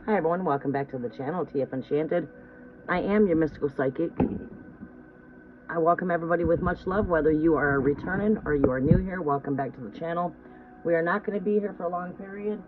Hi everyone, welcome back to the channel, TF Enchanted. I am your mystical psychic. I welcome everybody with much love, whether you are returning or you are new here. Welcome back to the channel. We are not going to be here for a long period.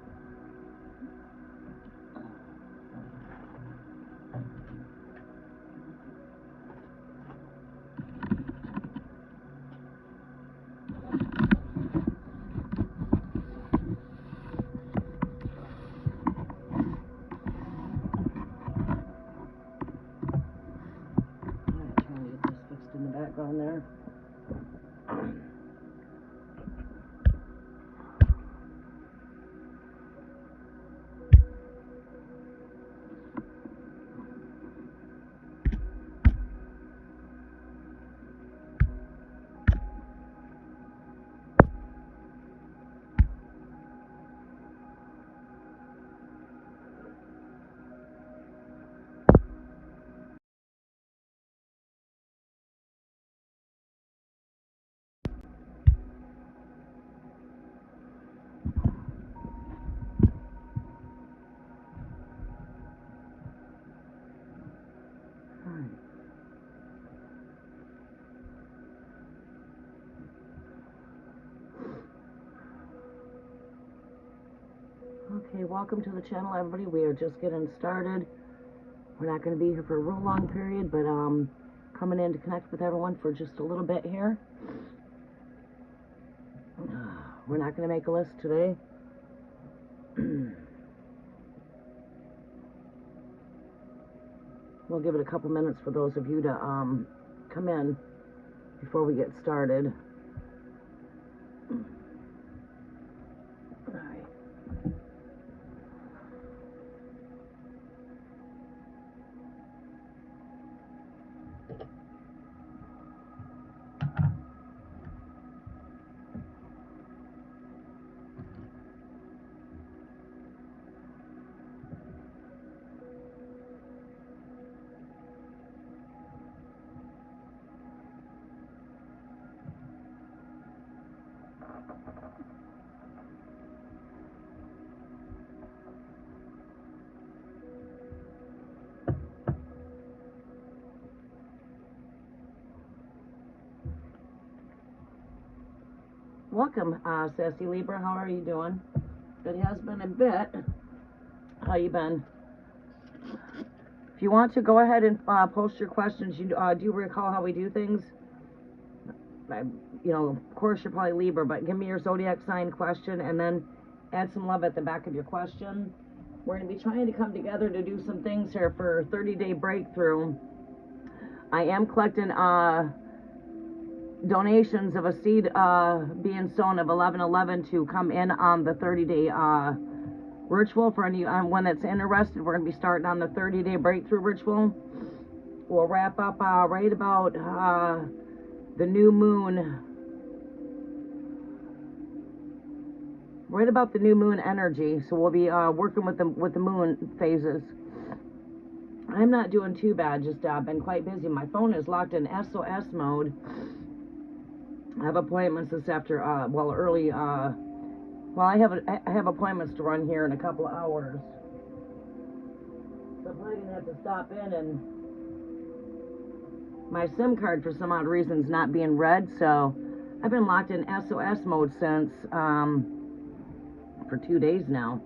In the background there. Okay, welcome to the channel, everybody. We are just getting started. We're not going to be here for a real long period, but coming in to connect with everyone for just a little bit here. We're not going to make a list today. We'll give it a couple minutes for those of you to come in before we get started. Welcome, Sassy Libra. How are you doing? It has been a bit. How you been? If you want to, go ahead and post your questions. You do you recall how we do things? You know, of course, you're probably Libra, but give me your zodiac sign question and then add some love at the back of your question. We're going to be trying to come together to do some things here for 30-day breakthrough. I am collecting donations of a seed being sown of 1111 to come in on the 30-day ritual. For anyone that's interested, we're going to be starting on the 30-day breakthrough ritual. We'll wrap up right about the new moon. Right about the new moon energy. So we'll be working with the moon phases. I'm not doing too bad. Just been quite busy. My phone is locked in SOS mode. I have appointments this after, early, I have appointments to run here in a couple of hours. So I'm probably going to have to stop in, and my SIM card for some odd reason is not being read, so I've been locked in SOS mode since, for 2 days now.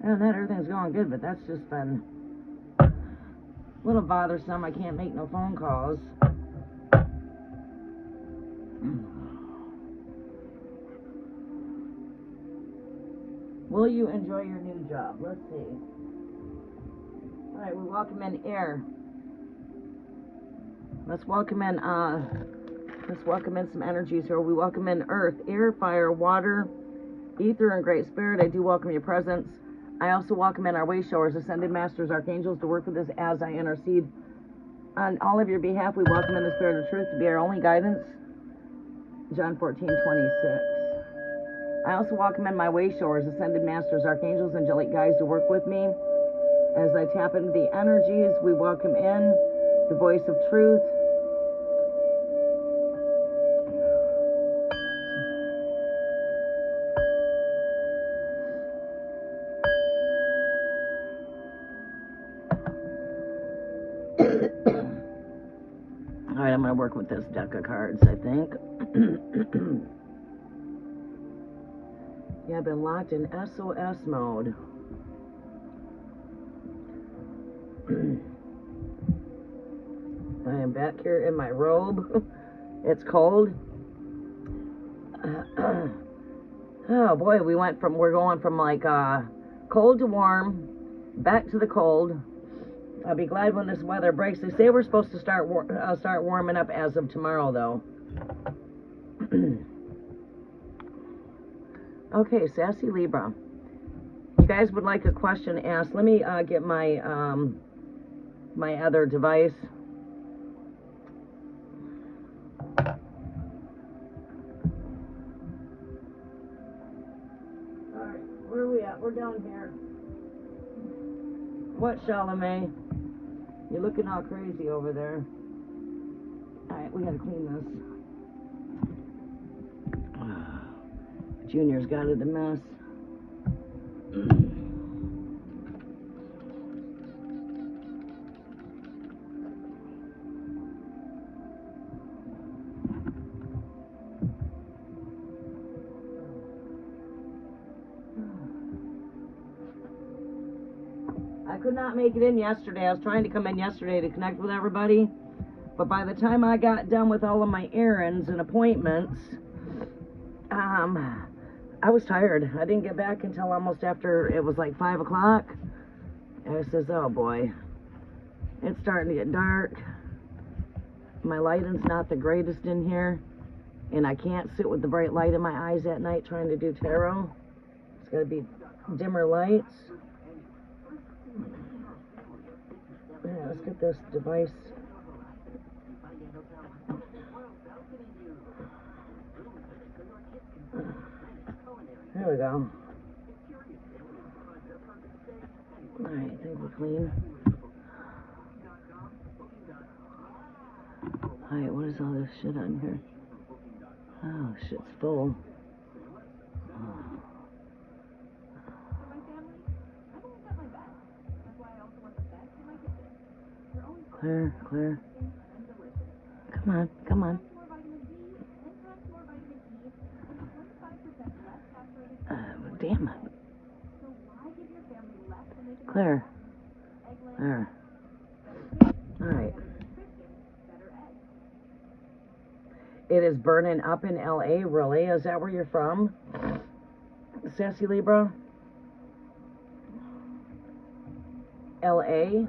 And that everything's going good, but that's just been a little bothersome. I can't make no phone calls. Will you enjoy your new job? Let's see. All right, we welcome in air. Let's welcome in some energies here. We welcome in earth, air, fire, water, ether, and great spirit. I do welcome your presence. I also welcome in our way showers, ascended masters, archangels to work with us as I intercede on all of your behalf. We welcome in the spirit of truth to be our only guidance. John 14:26. I also welcome in my way showers, ascended masters, archangels, angelic guides to work with me as I tap into the energies. We welcome in the voice of truth. Alright, I'm going to work with this deck of cards, I think. Yeah, I've been locked in SOS mode. I am back here in my robe. It's cold. Oh boy, we're going from like cold to warm, back to the cold. I'll be glad when this weather breaks. They say we're supposed to start warming up as of tomorrow, though. Okay, Sassy Libra. You guys would like a question asked. Let me get my my other device. Alright, where are we at? We're down here. What, Charlemagne? You're looking all crazy over there. Alright, we gotta clean this. Junior's got it a mess. I could not make it in yesterday. I was trying to come in yesterday to connect with everybody, but by the time I got done with all of my errands and appointments, I was tired. I didn't get back until almost after it was like 5 o'clock. And I says, oh boy, it's starting to get dark. My lighting's not the greatest in here, and I can't sit with the bright light in my eyes at night trying to do tarot. It's got to be dimmer lights. Yeah, let's get this device. There we go. Alright, I think we're clean. Alright, what is all this shit on here? Oh, shit's full. Clear, clear. Come on, come on. Damn it. Clear. There. Alright. It is burning up in LA, really? Is that where you're from? Sassy Libra? LA?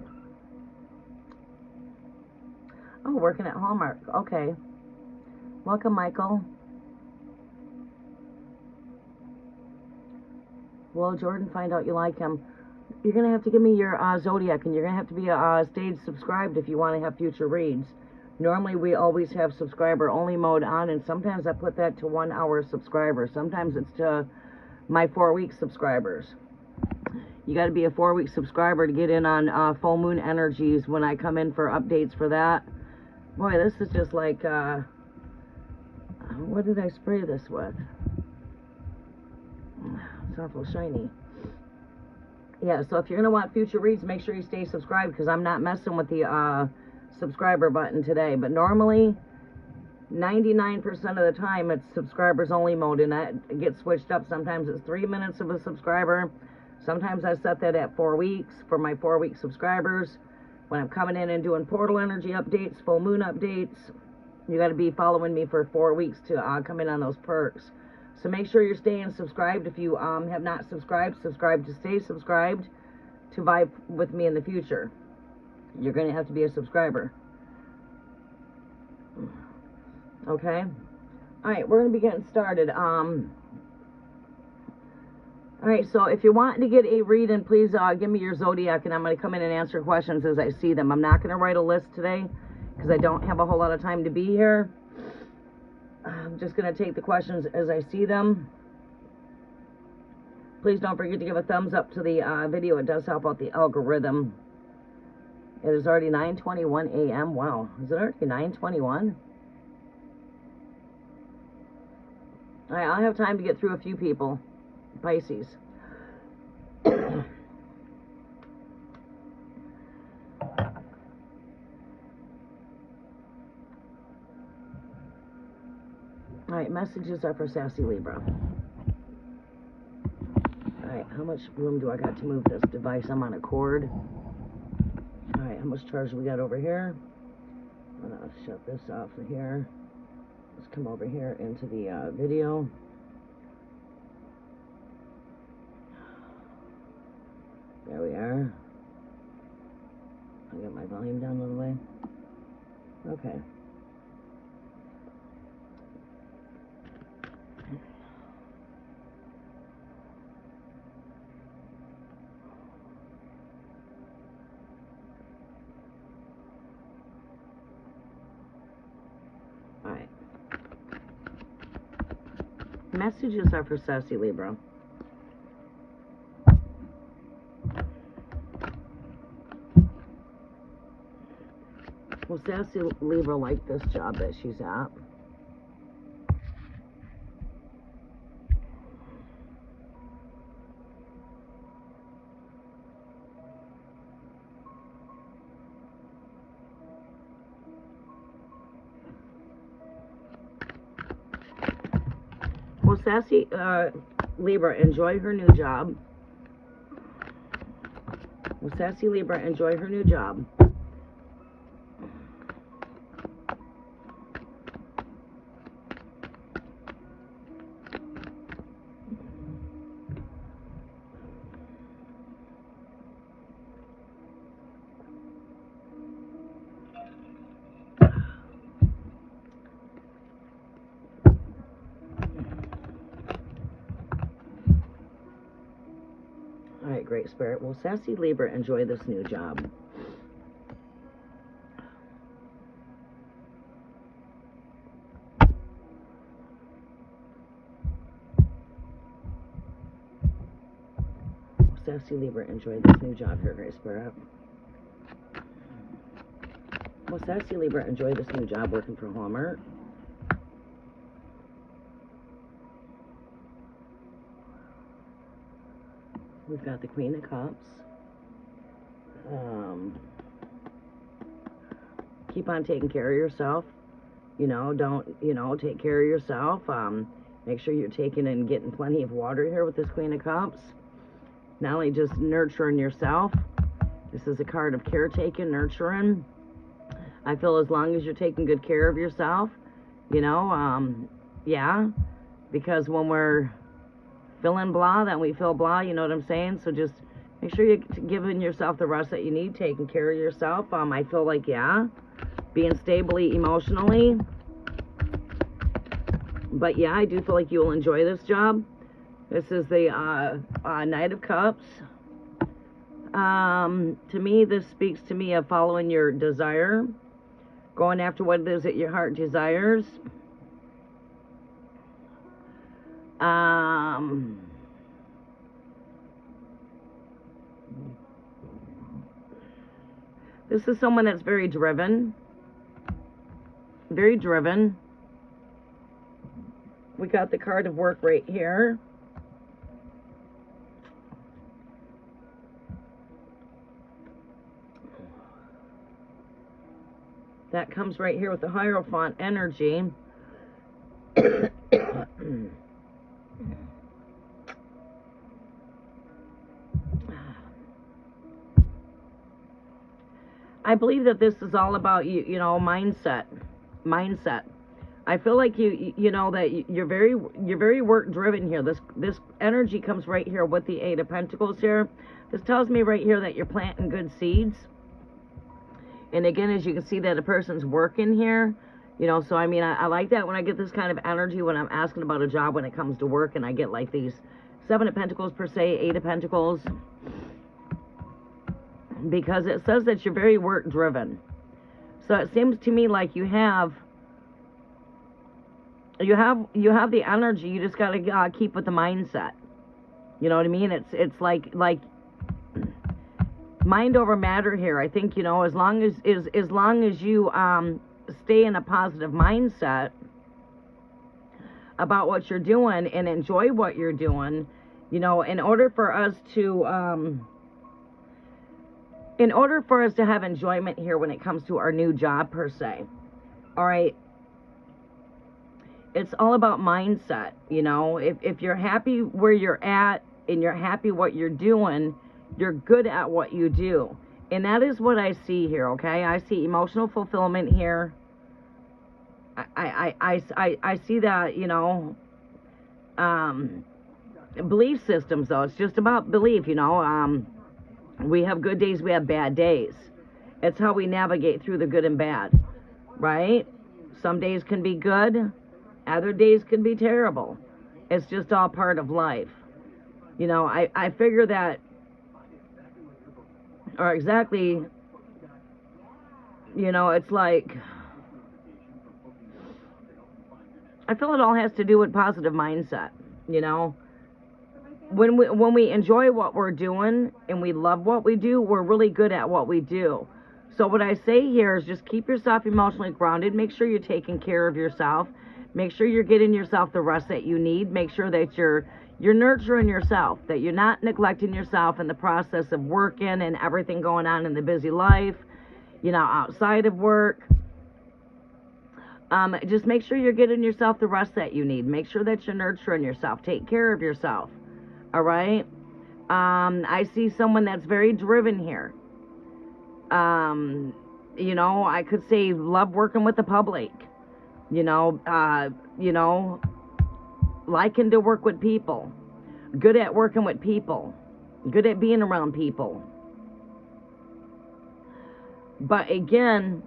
Oh, working at Hallmark. Okay. Welcome, Michael. Well, Jordan, find out you like him. You're going to have to give me your zodiac, and you're going to have to be stayed subscribed if you want to have future reads. Normally, we always have subscriber-only mode on, and sometimes I put that to 1 hour subscribers. Sometimes it's to my 4-week subscribers. You got to be a 4-week subscriber to get in on full moon energies when I come in for updates for that. Boy, this is just like, what did I spray this with? It's awful shiny. Yeah, so if you're going to want future reads, make sure you stay subscribed, because I'm not messing with the subscriber button today. But normally, 99% of the time, it's subscribers only mode, and that gets switched up. Sometimes it's 3 minutes of a subscriber. Sometimes I set that at 4 weeks for my 4-week subscribers. When I'm coming in and doing portal energy updates, full moon updates, you got to be following me for 4 weeks to come in on those perks. So make sure you're staying subscribed. If you have not subscribed, subscribe to stay subscribed to vibe with me in the future. You're going to have to be a subscriber. Okay? Alright, we're going to be getting started. Alright, so if you're wanting to get a reading, please give me your zodiac, and I'm going to come in and answer questions as I see them. I'm not going to write a list today, because I don't have a whole lot of time to be here. I'm just going to take the questions as I see them. Please don't forget to give a thumbs up to the video. It does help out the algorithm. It is already 9:21 a.m. Wow. Is it already 9:21? Alright, I'll have time to get through a few people. Pisces. All right, messages are for Sassy Libra. All right, how much room do I got to move this device? I'm on a cord. All right, how much charge we got over here? I'm gonna shut this off of here. Let's come over here into the video. There we are. I got my volume down a little way. Okay. Alright. Messages are for Sassy Libra. Will Sassy Libra like this job that she's at? Will Sassy Libra enjoy her new job? Will Sassy Libra enjoy her new job? Alright, Great Spirit. Will Sassy Libra enjoy this new job? Will Sassy Libra enjoy this new job here, Great Spirit? Will Sassy Libra enjoy this new job working for Hallmark? We've got the Queen of Cups. Keep on taking care of yourself. You know, don't, take care of yourself. Make sure you're taking and getting plenty of water here with this Queen of Cups. Not only just nurturing yourself. This is a card of caretaking, nurturing. I feel as long as you're taking good care of yourself, yeah. Because when we're feeling blah, then we feel blah, you know what I'm saying? So just make sure you're giving yourself the rest that you need, taking care of yourself. I feel like, yeah, being stably emotionally. But yeah, I do feel like you will enjoy this job. This is the Knight of Cups. To me, this speaks to me of following your desire, going after what it is that your heart desires. This is someone that's very driven. Very driven. We got the card of work right here. That comes right here with the Hierophant energy. I believe that this is all about mindset. I feel like that you're very work driven here. This energy comes right here with the Eight of Pentacles here. This tells me right here that you're planting good seeds. And again, as you can see that a person's working here, so I mean, I like that when I get this kind of energy when I'm asking about a job when it comes to work, and I get like these Seven of Pentacles per se, Eight of Pentacles, because it says that you're very work driven. So it seems to me like you have the energy. You just got to keep with the mindset. You know what I mean? It's like mind over matter here. I think, as long as you stay in a positive mindset about what you're doing and enjoy what you're doing, in order for us to have enjoyment here when it comes to our new job per se. All right. it's all about mindset. You know, if you're happy where you're at and you're happy what you're doing, you're good at what you do. And that is what I see here, okay? I see emotional fulfillment here. I see that, you know, belief systems, though. It's just about belief, you know. We have good days, we have bad days. It's how we navigate through the good and bad, right? Some days can be good, other days can be terrible. It's just all part of life. You know, I figure that, or exactly, you know, it's like, I feel it all has to do with positive mindset, you know. When we enjoy what we're doing and we love what we do, we're really good at what we do. So what I say here is just keep yourself emotionally grounded. Make sure you're taking care of yourself. Make sure you're getting yourself the rest that you need. Make sure that you're nurturing yourself, that you're not neglecting yourself in the process of working and everything going on in the busy life, you know, outside of work. Just make sure you're getting yourself the rest that you need. Make sure that you're nurturing yourself. Take care of yourself. All right? I see someone that's very driven here. You know, I could say love working with the public. You know, liking to work with people. Good at working with people. Good at being around people. But again,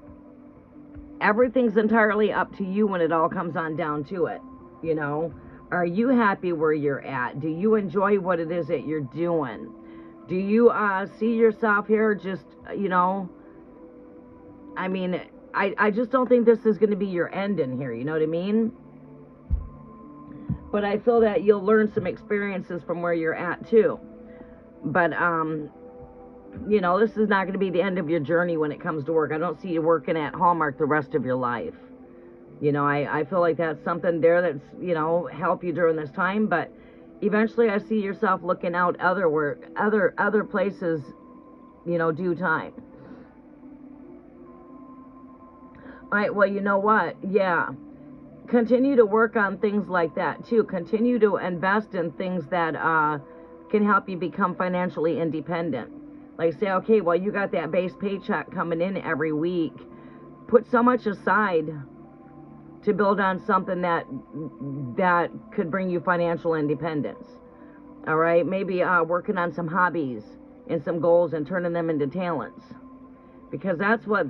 everything's entirely up to you when it all comes on down to it. You know, are you happy where you're at? Do you enjoy what it is that you're doing? Do you see yourself here just, you know, I mean, I just don't think this is going to be your end in here, you know what I mean? But I feel that you'll learn some experiences from where you're at too. But, you know, this is not going to be the end of your journey when it comes to work. I don't see you working at Hallmark the rest of your life. You know, I feel like that's something there that's, you know, help you during this time. But eventually I see yourself looking out other places, you know, due time. All right, well, you know what? Yeah. Continue to work on things like that, too. Continue to invest in things that can help you become financially independent. Like, say, okay, well, you got that base paycheck coming in every week. Put so much aside to build on something that could bring you financial independence. All right? Maybe working on some hobbies and some goals and turning them into talents. Because that's what,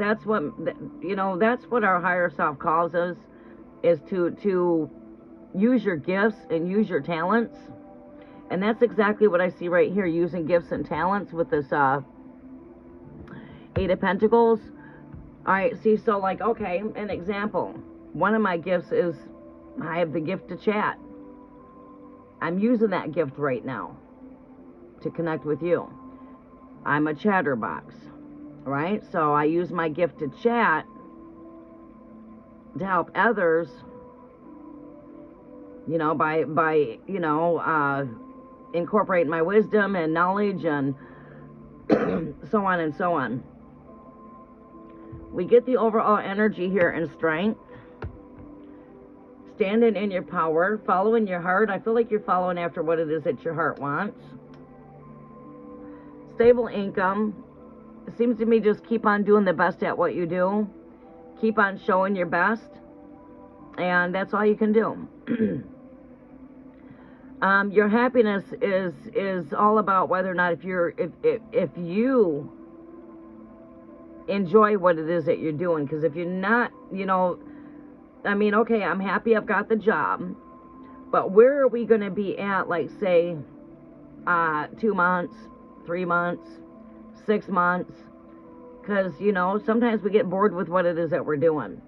you know, that's what our higher self calls us, is to use your gifts and use your talents. And that's exactly what I see right here, using gifts and talents with this Eight of Pentacles. All right, see, so like, okay, an example. One of my gifts is I have the gift to chat. I'm using that gift right now to connect with you. I'm a chatterbox, right? So I use my gift to chat to help others, you know, by you know, incorporating my wisdom and knowledge and so on and so on. We get the overall energy here and strength. Standing in your power, following your heart. I feel like you're following after what it is that your heart wants. Stable income. It seems to me just keep on doing the best at what you do. Keep on showing your best. And that's all you can do. Your happiness is all about whether or not if you enjoy what it is that you're doing. Because if you're not, you know, I mean, okay, I'm happy I've got the job, but where are we going to be at, like, say, 2 months, 3 months, 6 months? Because, you know, sometimes we get bored with what it is that we're doing.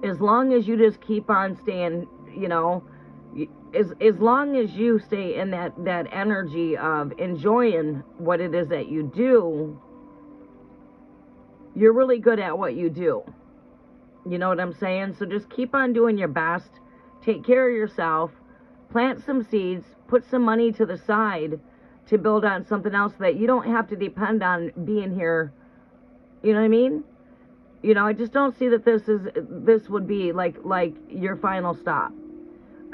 As long as you just keep on staying, you know, as long as you stay in that energy of enjoying what it is that you do, you're really good at what you do. You know what I'm saying? So just keep on doing your best. Take care of yourself. Plant some seeds. Put some money to the side to build on something else that you don't have to depend on being here. You know what I mean? You know, I just don't see that this would be like your final stop.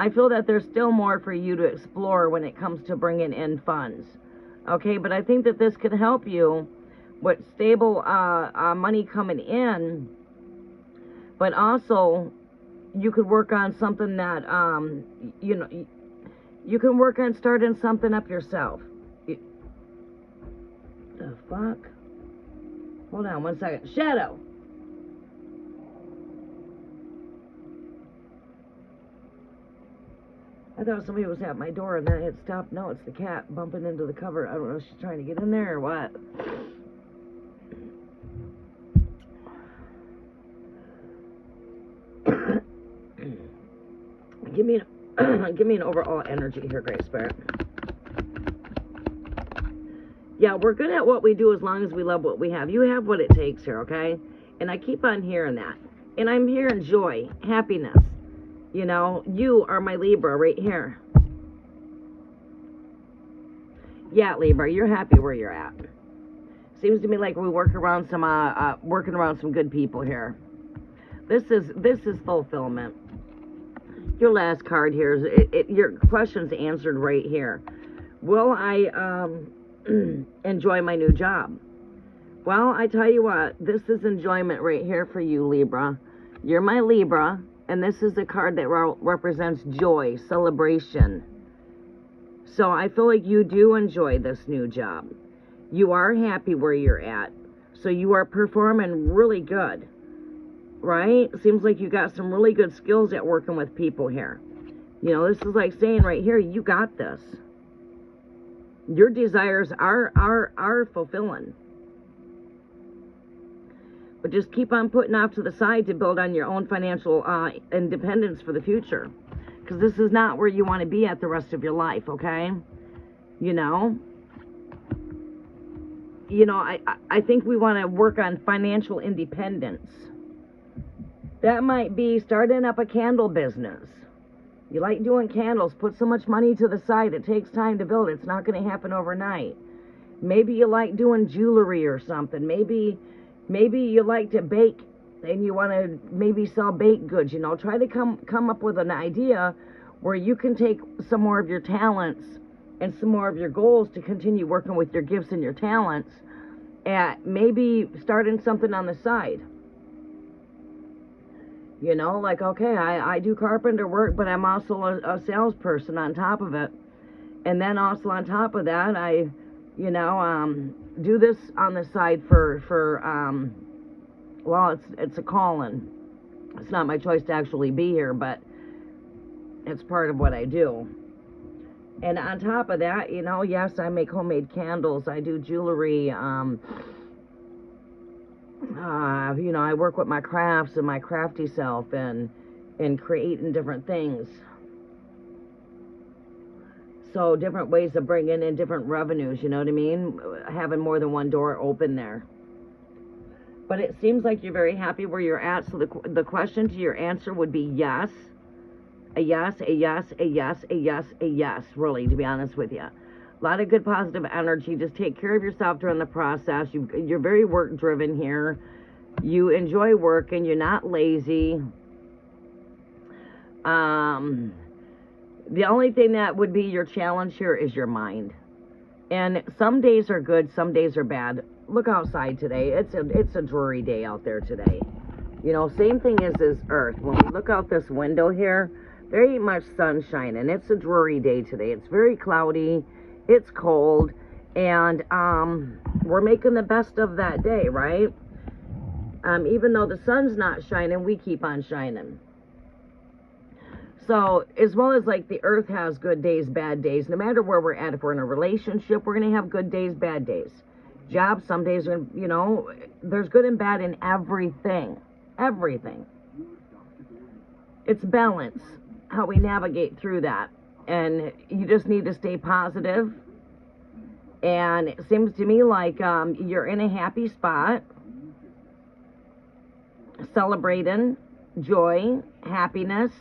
I feel that there's still more for you to explore when it comes to bringing in funds. Okay, but I think that this could help you with stable money coming in, but also you could work on something that, you know, you can work on starting something up yourself. The fuck? Hold on 1 second. Shadow! I thought somebody was at my door and then it stopped. No, it's the cat bumping into the cover. I don't know if she's trying to get in there or what. Give me an overall energy here, Great Spirit. Yeah, we're good at what we do as long as we love what we have. You have what it takes here, okay? And I keep on hearing that. And I'm hearing joy, happiness. You know, you are my Libra right here. Yeah, Libra, you're happy where you're at. Seems to me like we work around some working around some good people here. This is fulfillment. Your last card here is your question's answered right here. Will I enjoy my new job? Well, I tell you what, this is enjoyment right here for you, Libra. You're my Libra, and this is a card that represents joy, celebration. So I feel like you do enjoy this new job. You are happy where you're at. So you are performing really good, right? Seems like you got some really good skills at working with people here. You know, this is like saying right here, you got this. Your desires are fulfilling. But just keep on putting off to the side to build on your own financial independence for the future. Because this is not where you want to be at the rest of your life, okay? You know? You know, I think we want to work on financial independence. That might be starting up a candle business. You like doing candles, put so much money to the side. It takes time to build. It's not going to happen overnight. Maybe you like doing jewelry or something. Maybe you like to bake and you want to maybe sell baked goods. You know, try to come up with an idea where you can take some more of your talents and some more of your goals to continue working with your gifts and your talents at maybe starting something on the side. You know, like, okay, I do carpenter work, but I'm also a salesperson on top of it. And then also on top of that, I, you know, do this on the side for well, it's a calling. It's not my choice to actually be here, but it's part of what I do. And on top of that, you know, yes, I make homemade candles. I do jewelry. You know, I work with my crafts and my crafty self and creating different things. So different ways of bringing in different revenues, you know what I mean? Having more than one door open there. But it seems like you're very happy where you're at. So the question to your answer would be yes. A yes, a yes, a yes, a yes, a yes, really, to be honest with you. A lot of good positive energy. Just take care of yourself during the process. You're very work driven here. You enjoy work and you're not lazy. The only thing that would be your challenge here is your mind. And some days are good, some days are bad. Look outside today. It's a dreary day out there today. You know, same thing as this earth. When we look out this window here, very much sunshine, and it's a dreary day today. It's very cloudy. It's cold, and we're making the best of that day, right? Even though the sun's not shining, we keep on shining. So, as well as like the earth has good days, bad days, no matter where we're at, if we're in a relationship, we're going to have good days, bad days. Jobs, some days are, you know, there's good and bad in everything. Everything. It's balance, how we navigate through that. And you just need to stay positive. And it seems to me like you're in a happy spot. Celebrating joy, happiness.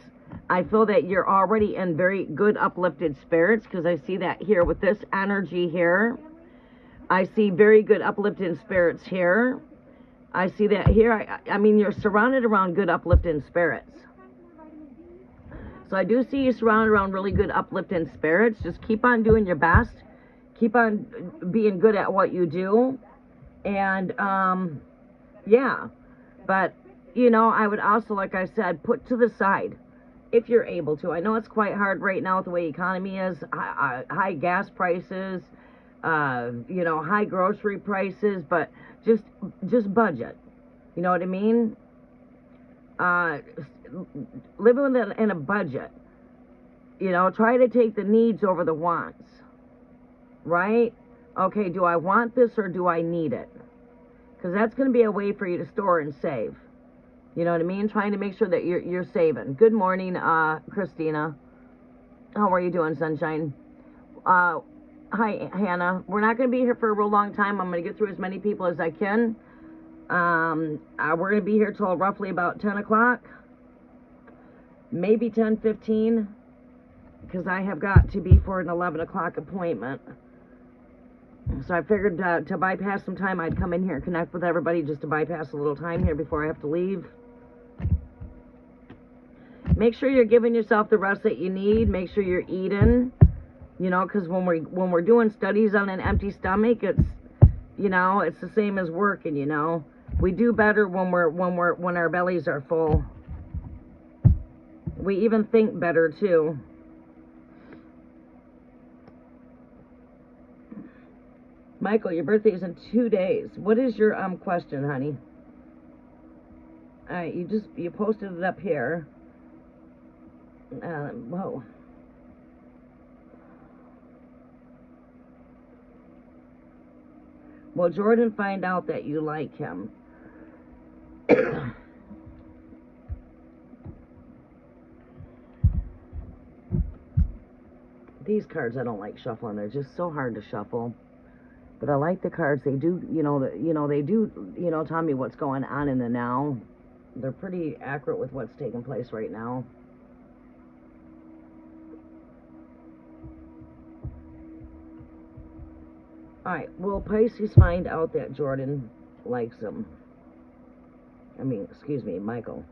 I feel that you're already in very good uplifted spirits because I see that here with this energy here. I see very good uplifted spirits here. I see that here. I mean, you're surrounded around good uplifting spirits. So I do see you surrounded around really good uplifting spirits. Just keep on doing your best. Keep on being good at what you do. And, yeah. But, you know, I would also, like I said, put to the side, if you're able to. I know it's quite hard right now with the way the economy is. High gas prices, you know, high grocery prices. But just budget. You know what I mean? Living in a budget, you know, try to take the needs over the wants, right? Okay, do I want this or do I need it? Because that's going to be a way for you to store and save. You know what I mean? Trying to make sure that you're saving. Good morning, Christina. How are you doing, sunshine? Hi, Hannah. We're not going to be here for a real long time. I'm going to get through as many people as I can. We're going to be here till roughly about 10 o'clock. Maybe 10:15, because I have got to be for an 11 o'clock appointment. So I figured to bypass some time, I'd come in here and connect with everybody just to bypass a little time here before I have to leave. Make sure you're giving yourself the rest that you need. Make sure you're eating, you know, because when we're doing studies on an empty stomach, it's, you know, it's the same as working, you know. We do better when our bellies are full. We even think better too. Michael, your birthday is in 2 days. What is your question, honey? All right, you posted it up here. Whoa. Will Jordan find out that you like him? These cards I don't like shuffling. They're just so hard to shuffle. But I like the cards. They do, they do, tell me what's going on in the now. They're pretty accurate with what's taking place right now. Alright, will Pisces find out that Jordan likes him? Excuse me, Michael.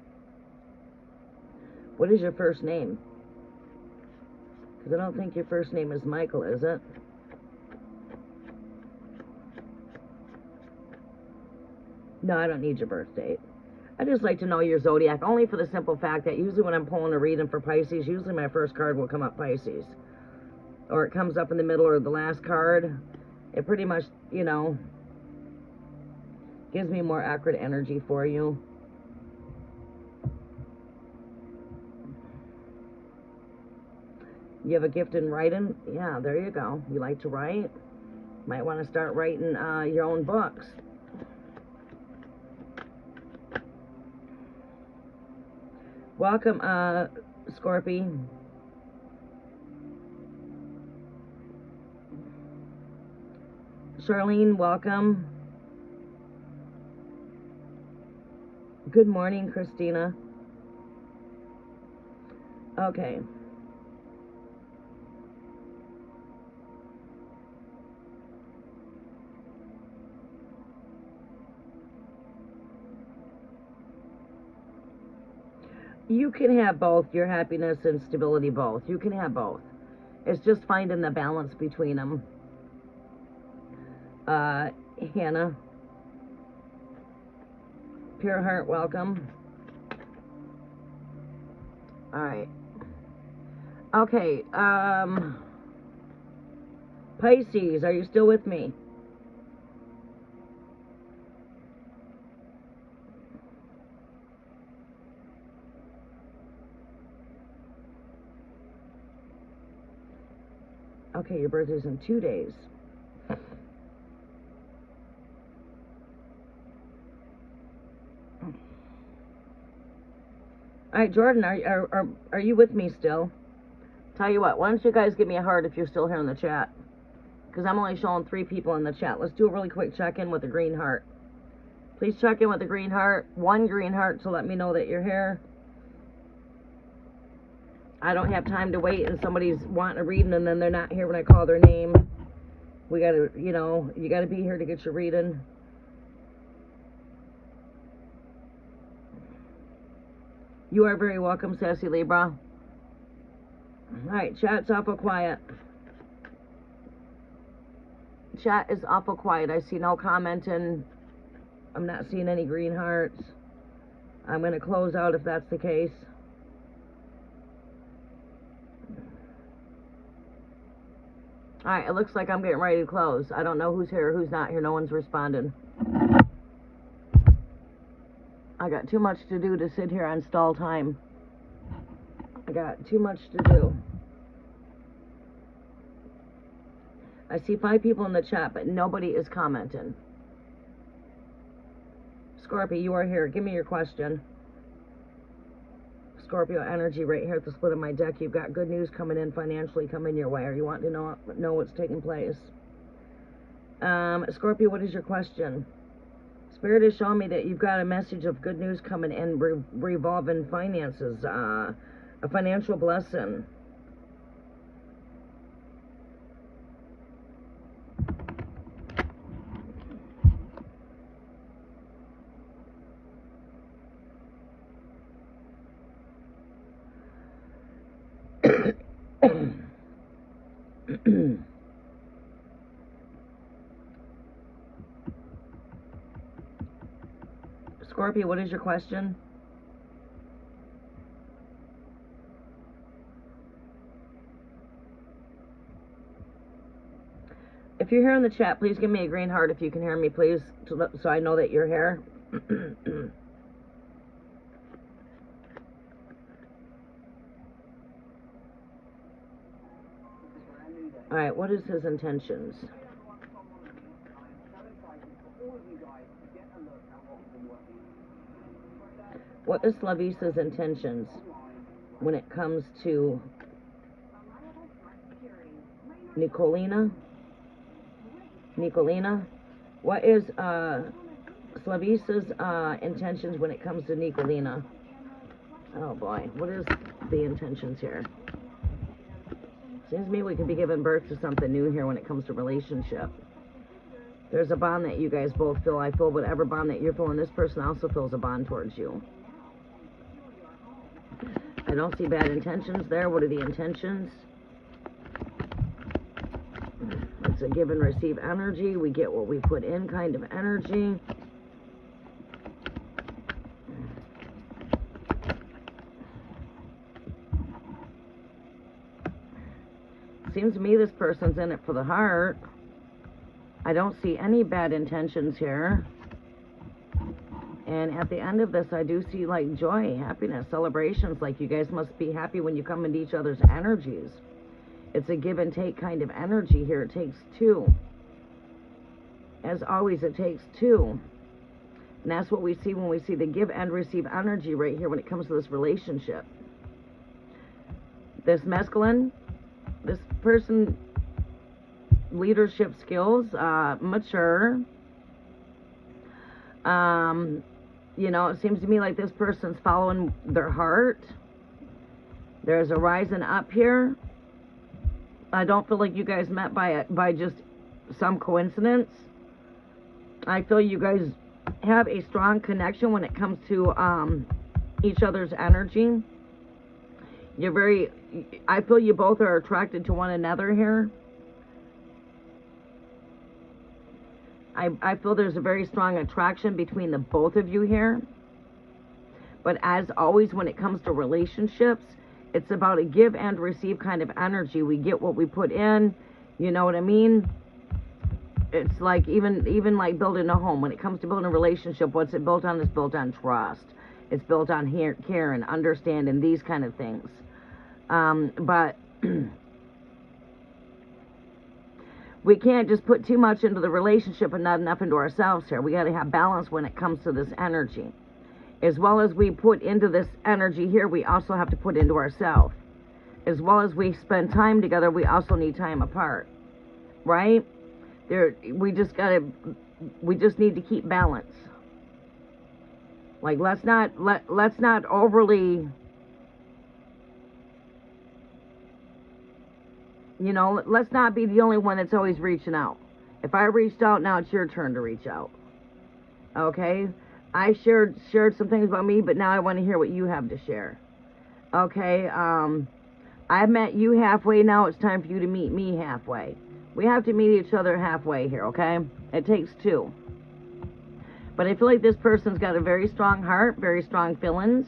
What is your first name? Because I don't think your first name is Michael, is it? No, I don't need your birth date. I just like to know your zodiac, only for the simple fact that usually when I'm pulling a reading for Pisces, usually my first card will come up Pisces. Or it comes up in the middle or the last card. It pretty much, gives me more accurate energy for you. You have a gift in writing? Yeah, there you go. You like to write? Might want to start writing your own books. Welcome, Scorpy. Charlene, welcome. Good morning, Christina. Okay. You can have both, your happiness and stability both. You can have both. It's just finding the balance between them. Hannah. Pure Heart, welcome. Alright. Okay, Pisces, are you still with me? Okay, your birthday's in 2 days. Alright, Jordan, are you with me still? Tell you what, why don't you guys give me a heart if you're still here in the chat? Because I'm only showing 3 people in the chat. Let's do a really quick check-in with the green heart. Please check in with the green heart. 1 green heart to let me know that you're here. I don't have time to wait and somebody's wanting a reading and then they're not here when I call their name. We gotta, you gotta be here to get your reading. You are very welcome, Sassy Libra. Alright, chat's awful quiet. Chat is awful quiet. I see no commenting. I'm not seeing any green hearts. I'm going to close out if that's the case. Alright, it looks like I'm getting ready to close. I don't know who's here, who's not here. No one's responding. I got too much to do to sit here on stall time. I got too much to do. I see 5 people in the chat, but nobody is commenting. Scorpio, you are here. Give me your question. Scorpio energy right here at the split of my deck. You've got good news coming in, financially coming your way, or you want to know what's taking place. Scorpio, what is your question? Spirit is showing me that you've got a message of good news coming in revolving finances, a financial blessing. Scorpio, what is your question? If you're here in the chat, please give me a green heart if you can hear me, please, so I know that you're here. Alright, what is his intentions? What is Slavisa's intentions when it comes to Nicolina? What is Slavisa's intentions when it comes to Nicolina? Oh boy, what is the intentions here? Seems to me we could be giving birth to something new here when it comes to relationship. There's a bond that you guys both feel. I feel whatever bond that you're feeling, this person also feels a bond towards you. I don't see bad intentions there. What are the intentions? It's a give and receive energy. We get what we put in kind of energy. Seems to me this person's in it for the heart. I don't see any bad intentions here. And at the end of this, I do see like joy, happiness, celebrations. Like you guys must be happy when you come into each other's energies. It's a give and take kind of energy here. It takes two. As always, it takes two. And that's what we see when we see the give and receive energy right here when it comes to this relationship. This masculine, this person, leadership skills, mature. You know, it seems to me like this person's following their heart. There's a rising up here. I don't feel like you guys met by just some coincidence. I feel you guys have a strong connection when it comes to each other's energy. I feel you both are attracted to one another here. I feel there's a very strong attraction between the both of you here. But as always, when it comes to relationships, it's about a give and receive kind of energy. We get what we put in. You know what I mean? It's like even like building a home. When it comes to building a relationship, what's it built on? It's built on trust. It's built on care and understanding, these kind of things. But we can't just put too much into the relationship and not enough into ourselves here. We got to have balance when it comes to this energy. As well as we put into this energy here, we also have to put into ourselves. As well as we spend time together, we also need time apart. Right? We just need to keep balance. Like let's not overly, you know, let's not be the only one that's always reaching out. If I reached out, now it's your turn to reach out. Okay? I shared some things about me, but now I want to hear what you have to share. Okay, I've met you halfway. Now it's time for you to meet me halfway. We have to meet each other halfway here, okay? It takes two. But I feel like this person's got a very strong heart, very strong feelings.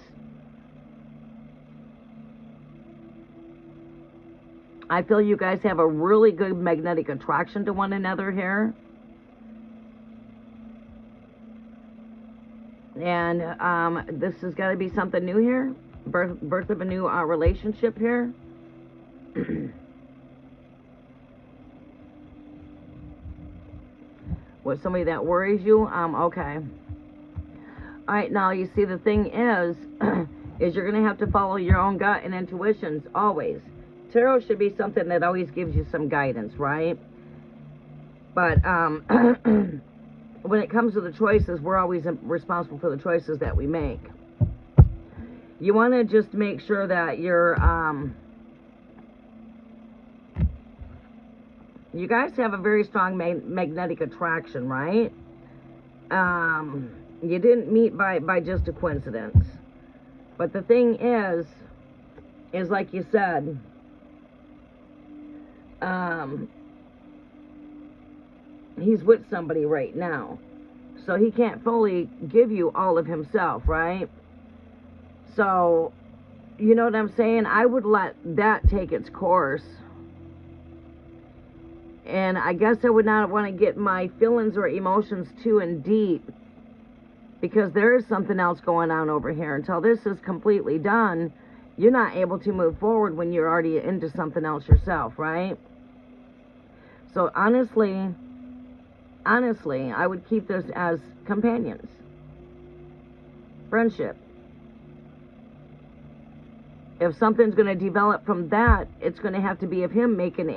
I feel you guys have a really good magnetic attraction to one another here. And this has got to be something new here. Birth of a new relationship here. With somebody that worries you. Okay. All right, now you see the thing is you're going to have to follow your own gut and intuitions always. Tarot should be something that always gives you some guidance, right? But when it comes to the choices, we're always responsible for the choices that we make. You want to just make sure that you're, you guys have a very strong magnetic attraction, right? You didn't meet by just a coincidence. But the thing is like you said, he's with somebody right now. So he can't fully give you all of himself, right? So, you know what I'm saying? I would let that take its course. And I guess I would not want to get my feelings or emotions too in deep, because there is something else going on over here. Until this is completely done, you're not able to move forward when you're already into something else yourself, right? So honestly, I would keep this as companions. Friendship. If something's going to develop from that, it's going to have to be of him making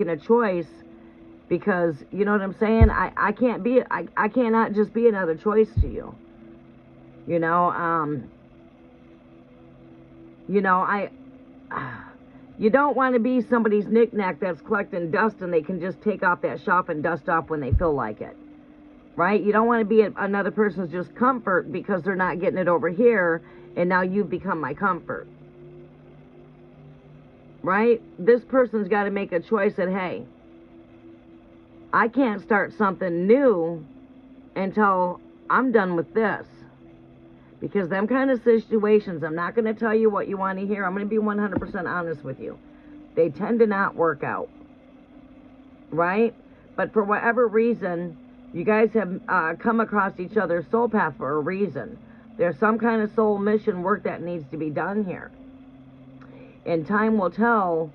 a choice, because you know what I'm saying? I cannot just be another choice to you. You know, you don't want to be somebody's knickknack that's collecting dust and they can just take off that shelf and dust off when they feel like it. Right? You don't want to be another person's just comfort because they're not getting it over here, and now you've become my comfort. Right? This person's got to make a choice that, hey, I can't start something new until I'm done with this. Because them kind of situations, I'm not going to tell you what you want to hear. I'm going to be 100% honest with you. They tend to not work out. Right? But for whatever reason, you guys have come across each other's soul path for a reason. There's some kind of soul mission work that needs to be done here. And time will tell.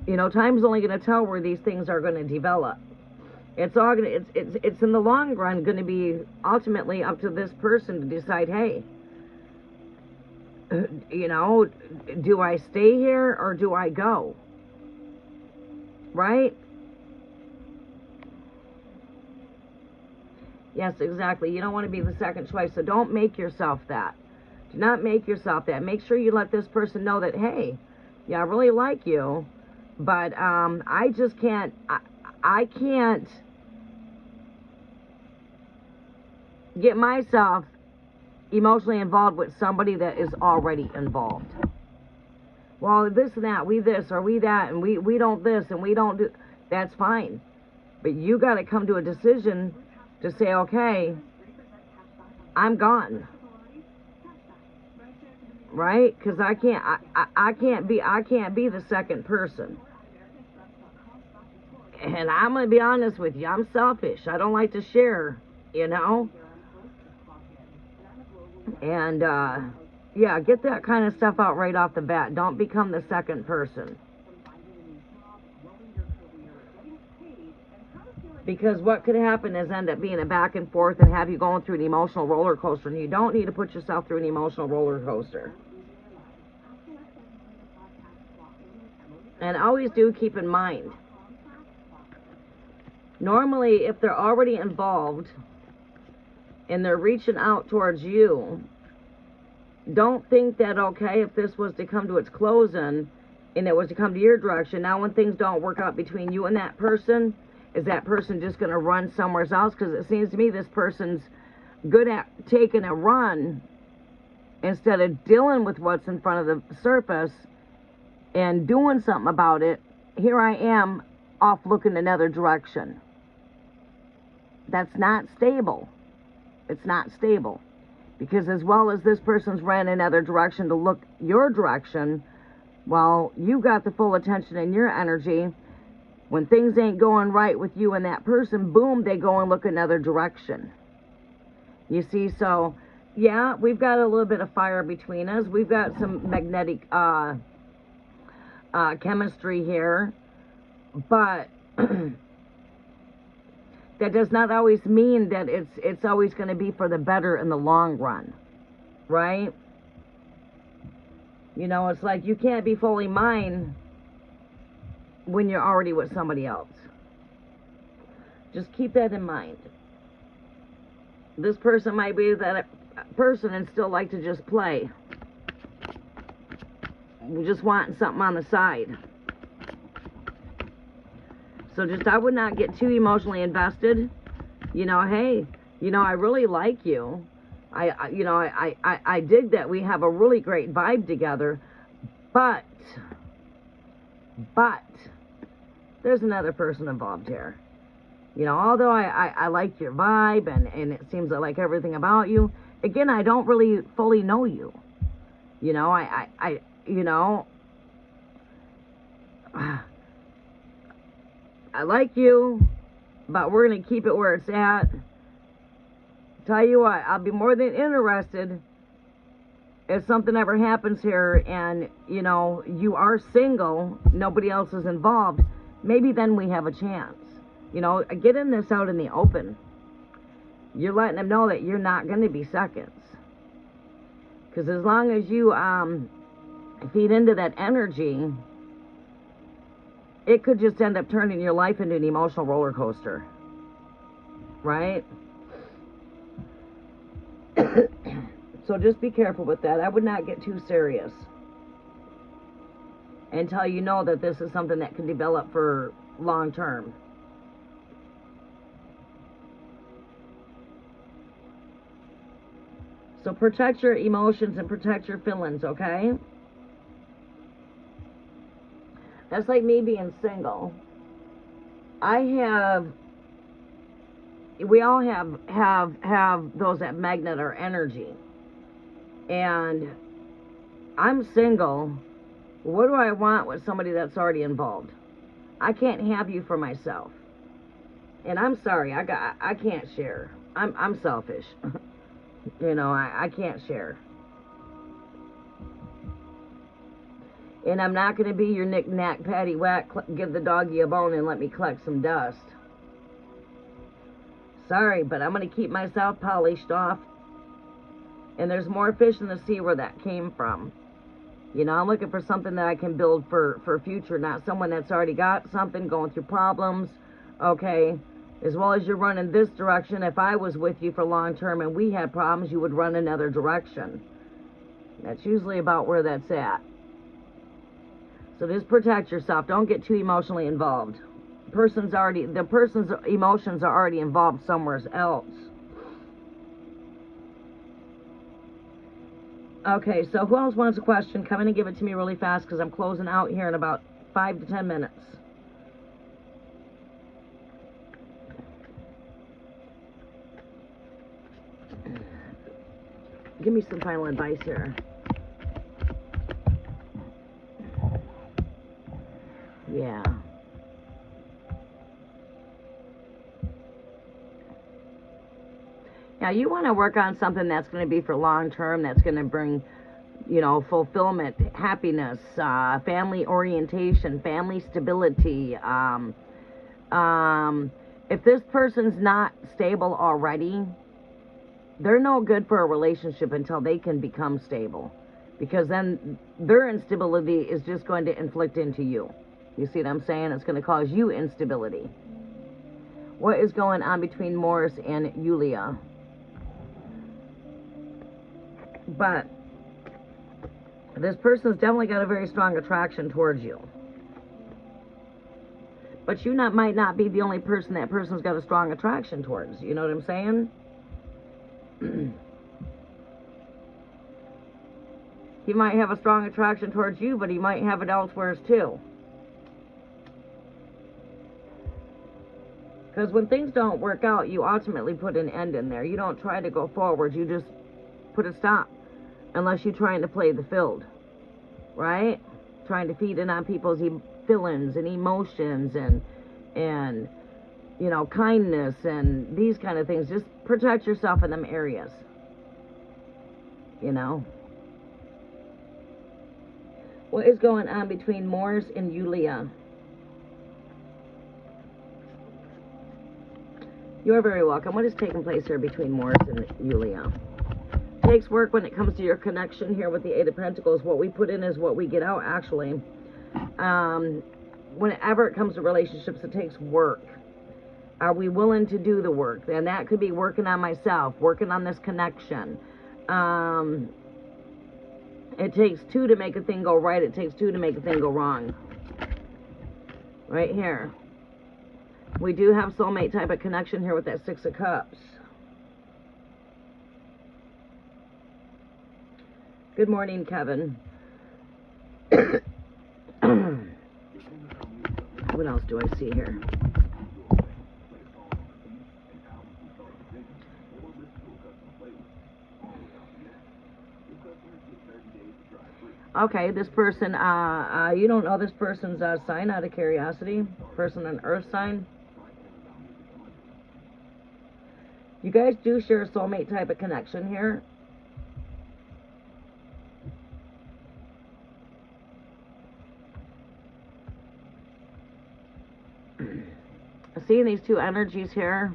You know, time's only going to tell where these things are going to develop. It's all gonna, it's in the long run going to be ultimately up to this person to decide, hey, you know, do I stay here or do I go? Right? Yes, exactly. You don't want to be the second choice, so don't make yourself that. Do not make yourself that. Make sure you let this person know that, hey, yeah, I really like you, but I just can't, I can't get myself emotionally involved with somebody that is already involved. Well, this and that, we this or we that, and we don't this and we don't do, that's fine. But you got to come to a decision to say, okay, I'm gone. Right? Because I can't be the second person. And I'm going to be honest with you, I'm selfish. I don't like to share, you know? And, yeah, get that kind of stuff out right off the bat. Don't become the second person. Because what could happen is end up being a back and forth and have you going through an emotional roller coaster. And you don't need to put yourself through an emotional roller coaster. And always do keep in mind, normally if they're already involved and they're reaching out towards you, don't think that, okay, if this was to come to its closing and it was to come to your direction, now when things don't work out between you and that person, is that person just going to run somewhere else? Because it seems to me this person's good at taking a run instead of dealing with what's in front of the surface and doing something about it. Here I am off looking another direction. That's not stable. It's not stable. Because as well as this person's ran another direction to look your direction, while you got the full attention in your energy, when things ain't going right with you and that person, boom, they go and look another direction. You see, so, yeah, we've got a little bit of fire between us. We've got some magnetic chemistry here. But that does not always mean that it's always going to be for the better in the long run, right? You know, it's like you can't be fully mine when you're already with somebody else. Just keep that in mind. This person might be that person and still like to just play. We just want something on the side. So just, I would not get too emotionally invested. You know, hey, you know, I really like you. I dig that we have a really great vibe together. But there's another person involved here. You know, although I like your vibe and it seems I like everything about you, again, I don't really fully know you. You know, you know, I like you, but we're going to keep it where it's at. Tell you what, I'll be more than interested if something ever happens here and, you know, you are single, nobody else is involved, maybe then we have a chance. You know, getting this out in the open. You're letting them know that you're not going to be seconds. Because as long as you feed into that energy, it could just end up turning your life into an emotional roller coaster. Right? So just be careful with that. I would not get too serious until you know that this is something that can develop for long term. So protect your emotions and protect your feelings, okay? That's like me being single. We all have those that magnet our energy. And I'm single. What do I want with somebody that's already involved? I can't have you for myself. And I'm sorry, I can't share. I'm selfish. You know, I can't share. And I'm not going to be your knick-knack, patty-whack, give the doggy a bone and let me collect some dust. Sorry, but I'm going to keep myself polished off. And there's more fish in the sea where that came from. You know, I'm looking for something that I can build for future, not someone that's already got something, going through problems, okay? As well as you're running this direction, if I was with you for long term and we had problems, you would run another direction. That's usually about where that's at. So just protect yourself. Don't get too emotionally involved. The person's emotions are already involved somewhere else. Okay, so who else wants a question? Come in and give it to me really fast because I'm closing out here in about 5 to 10 minutes. Give me some final advice here. Yeah. Now, you want to work on something that's going to be for long term, that's going to bring, you know, fulfillment, happiness, family orientation, family stability. If this person's not stable already, they're no good for a relationship until they can become stable. Because then their instability is just going to inflict into you. You see what I'm saying? It's going to cause you instability. What is going on between Morris and Yulia? But this person's definitely got a very strong attraction towards you. But you might not be the only person that person's got a strong attraction towards. You know what I'm saying? He might have a strong attraction towards you, but he might have it elsewhere too. Because when things don't work out, you ultimately put an end in there. You don't try to go forward. You just put a stop. Unless you're trying to play the field. Right? Trying to feed in on people's feelings and emotions and you know, kindness and these kind of things. Just protect yourself in them areas. You know? What is going on between Morris and Yulia? You're very welcome. What is taking place here between Morris and Yulia? Takes work when it comes to your connection here with the Eight of Pentacles. What we put in is what we get out, actually. Whenever it comes to relationships, it takes work. Are we willing to do the work? And that could be working on myself, working on this connection. It takes two to make a thing go right. It takes two to make a thing go wrong. Right here. We do have soulmate type of connection here with that Six of Cups. Good morning, Kevin. What else do I see here? Okay, this person, you don't know this person's sign out of curiosity. Person an earth sign. You guys do share a soulmate type of connection here. Seeing these two energies here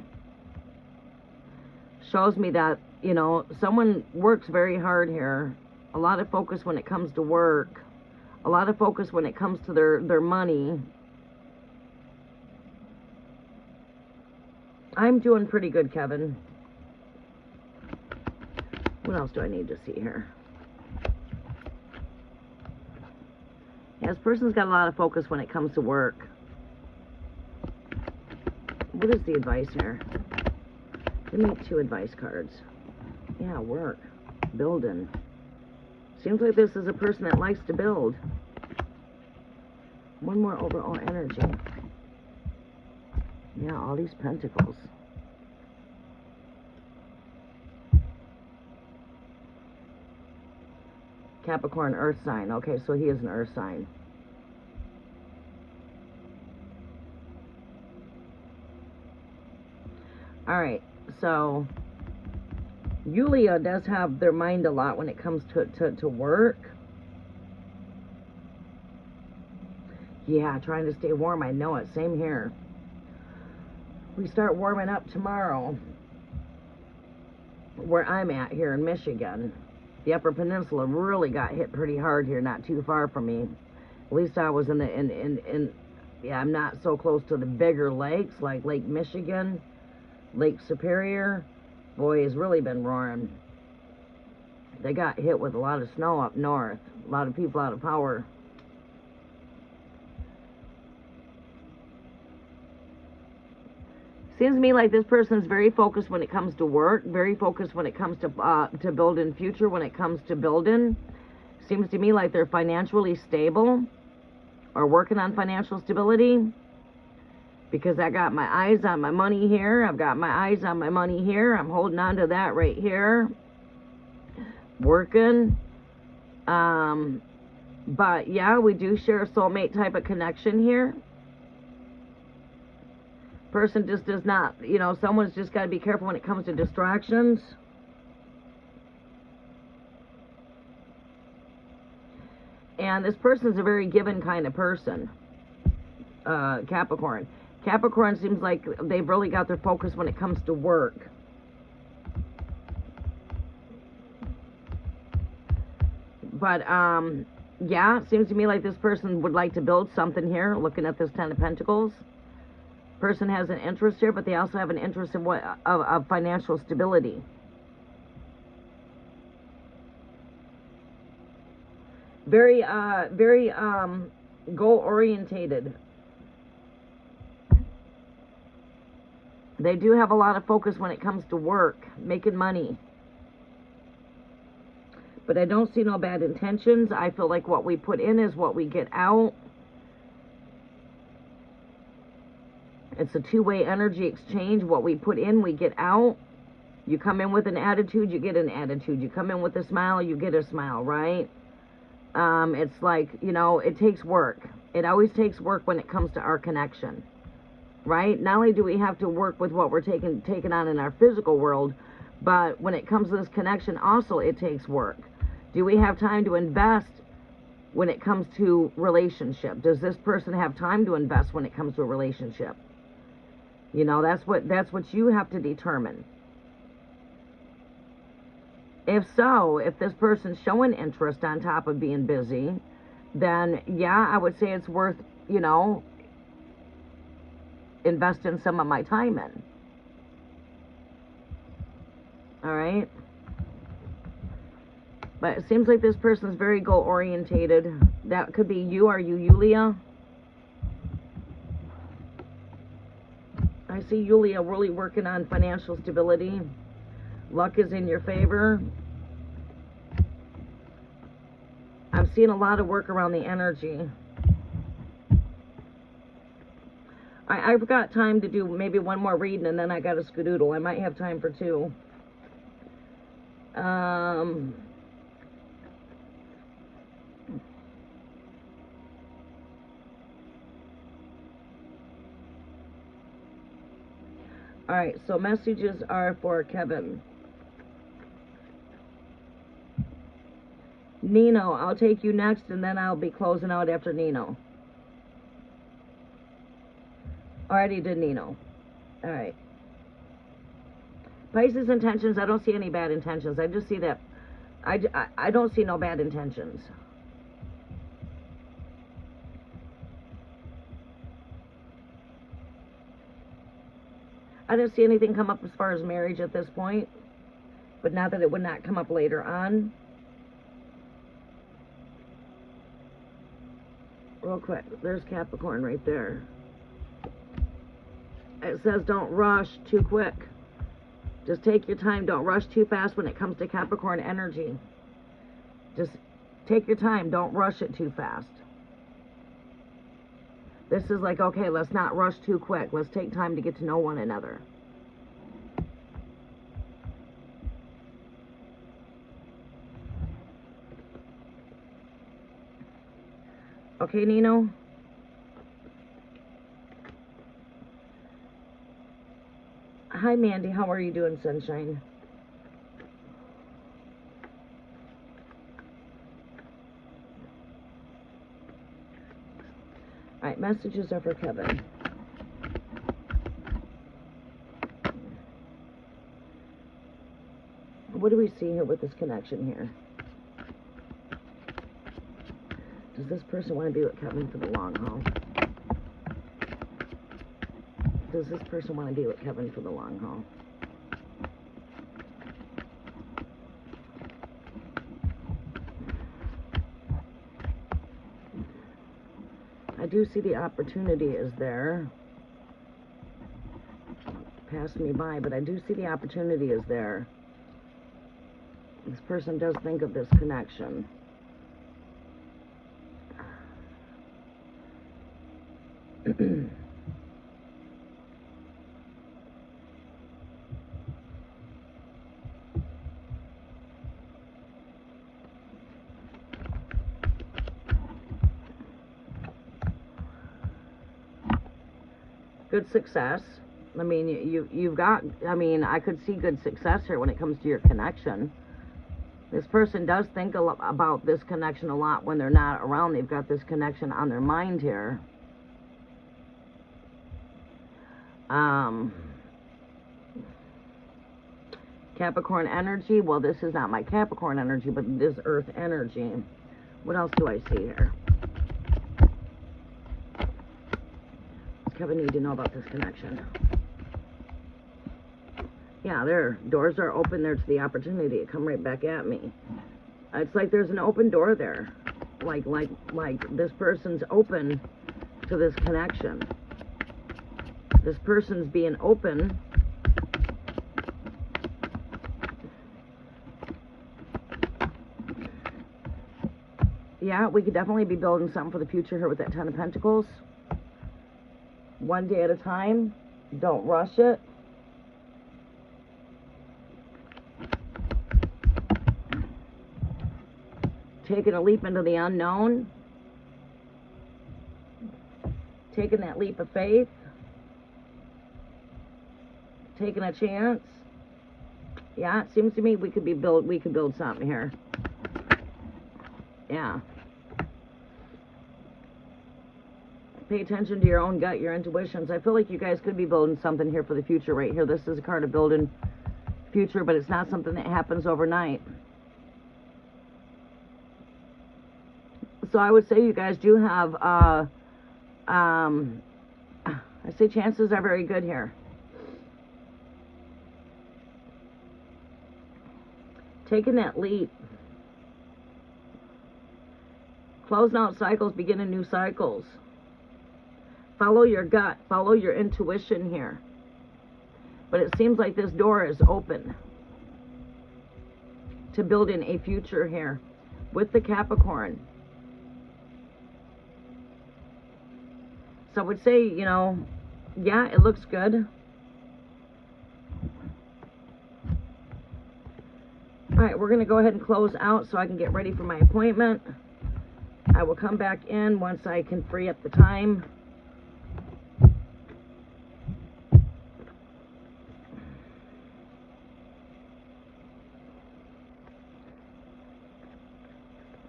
shows me that, you know, someone works very hard here. A lot of focus when it comes to work. A lot of focus when it comes to their money. I'm doing pretty good, Kevin. What else do I need to see here? Yeah, this person's got a lot of focus when it comes to work. What is the advice here? Give me 2 advice cards. Yeah, work. Building. Seems like this is a person that likes to build. One more overall energy. Yeah, all these pentacles. Capricorn, earth sign. Okay, so he is an earth sign. Alright, so Yulia does have their mind a lot when it comes to work. Yeah, trying to stay warm. I know it. Same here. We start warming up tomorrow where I'm at here in Michigan. The Upper Peninsula really got hit pretty hard here, not too far from me. At least I was yeah, I'm not so close to the bigger lakes like Lake Michigan, Lake Superior. Boy, it's really been roaring. They got hit with a lot of snow up north. A lot of people out of power. Seems to me like this person is very focused when it comes to work, very focused when it comes to building future, when it comes to building. Seems to me like they're financially stable or working on financial stability, because I got my eyes on my money here. I've got my eyes on my money here. I'm holding on to that right here. Working. But yeah, we do share a soulmate type of connection here. Person just does not, you know, someone's just got to be careful when it comes to distractions. And this person's a very given kind of person, Capricorn. Capricorn seems like they've really got their focus when it comes to work. But, yeah, it seems to me like this person would like to build something here, looking at this Ten of Pentacles. Person has an interest here, but they also have an interest in of financial stability. Very goal-orientated. They do have a lot of focus when it comes to work, making money, But I don't see no bad intentions. I feel like what we put in is what we get out. It's a two-way energy exchange. What we put in, we get out. You come in with an attitude, you get an attitude. You come in with a smile, you get a smile, right? It's like, you know, it takes work. It always takes work when it comes to our connection, right? Not only do we have to work with what we're taking on in our physical world, but when it comes to this connection, also it takes work. Do we have time to invest when it comes to relationship? Does this person have time to invest when it comes to a relationship? You know, that's what you have to determine. If so, if this person's showing interest on top of being busy, then yeah, I would say it's worth, you know, investing some of my time in. All right? But it seems like this person's very goal-orientated. That could be you. Are you Yulia? I see Yulia really working on financial stability. Luck is in your favor. I'm seeing a lot of work around the energy. I've got time to do maybe one more reading, and then I got a skedoodle. I might have time for two. Alright, so messages are for Kevin. Nino, I'll take you next, and then I'll be closing out after Nino. Already did Nino. Alright. Pisces intentions, I don't see any bad intentions. I just see that, I don't see no bad intentions. I don't see anything come up as far as marriage at this point, but not that it would not come up later on. Real quick, there's Capricorn right there. It says don't rush too quick. Just take your time. Don't rush too fast when it comes to Capricorn energy. Just take your time. Don't rush it too fast. This is like, okay, let's not rush too quick. Let's take time to get to know one another. Okay, Nino? Hi, Mandy. How are you doing, sunshine? All right, messages are for Kevin. What do we see here with this connection here? Does this person want to be with Kevin for the long haul? Does this person want to be with Kevin for the long haul? I do see the opportunity is there. Passed me by, but I do see the opportunity is there. This person does think of this connection. Good success. I mean, you've got, I mean, I could see good success here when it comes to your connection. This person does think a lot about this connection a lot when they're not around. They've got this connection on their mind here. Capricorn energy. Well, this is not my Capricorn energy, but it is Earth energy. What else do I see here? Kevin need to know about this connection. Yeah, there. Doors are open there to the opportunity to come right back at me. It's like there's an open door there. Like this person's open to this connection. This person's being open. Yeah, we could definitely be building something for the future here with that Ten of Pentacles. One day at a time. Don't rush it. Taking a leap into the unknown. Taking that leap of faith. Taking a chance. Yeah, it seems to me we could build something here. Yeah. Pay attention to your own gut, your intuitions. I feel like you guys could be building something here for the future right here. This is a card of building future, but it's not something that happens overnight. So I would say you guys do have, I say chances are very good here. Taking that leap. Closing out cycles, beginning new cycles. Follow your gut. Follow your intuition here. But it seems like this door is open to building a future here with the Capricorn. So I would say, you know, yeah, it looks good. All right, we're going to go ahead and close out so I can get ready for my appointment. I will come back in once I can free up the time.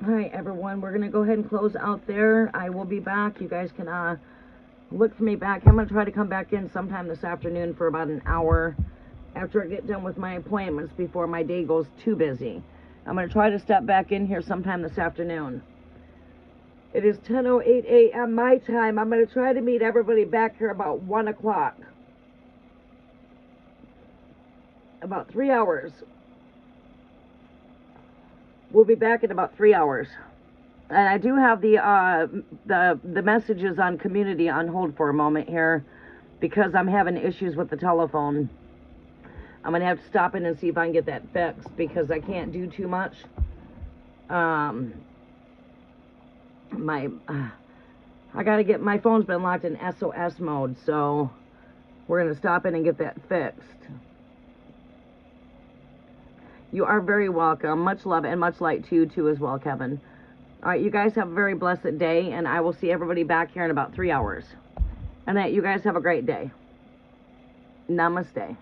All right, everyone, we're going to go ahead and close out there. I will be back. You guys can look for me back. I'm going to try to come back in sometime this afternoon for about an hour after I get done with my appointments before my day goes too busy. I'm going to try to step back in here sometime this afternoon. It is 10:08 a.m. my time. I'm going to try to meet everybody back here about 1 o'clock. About 3 hours. We'll be back in about 3 hours. And I do have the messages on community on hold for a moment here because I'm having issues with the telephone. I'm going to have to stop in and see if I can get that fixed because I can't do too much. I got to get, my phone's been locked in SOS mode, so we're going to stop in and get that fixed. You are very welcome. Much love and much light to you too as well, Kevin. All right, you guys have a very blessed day, and I will see everybody back here in about 3 hours. And that you guys have a great day. Namaste.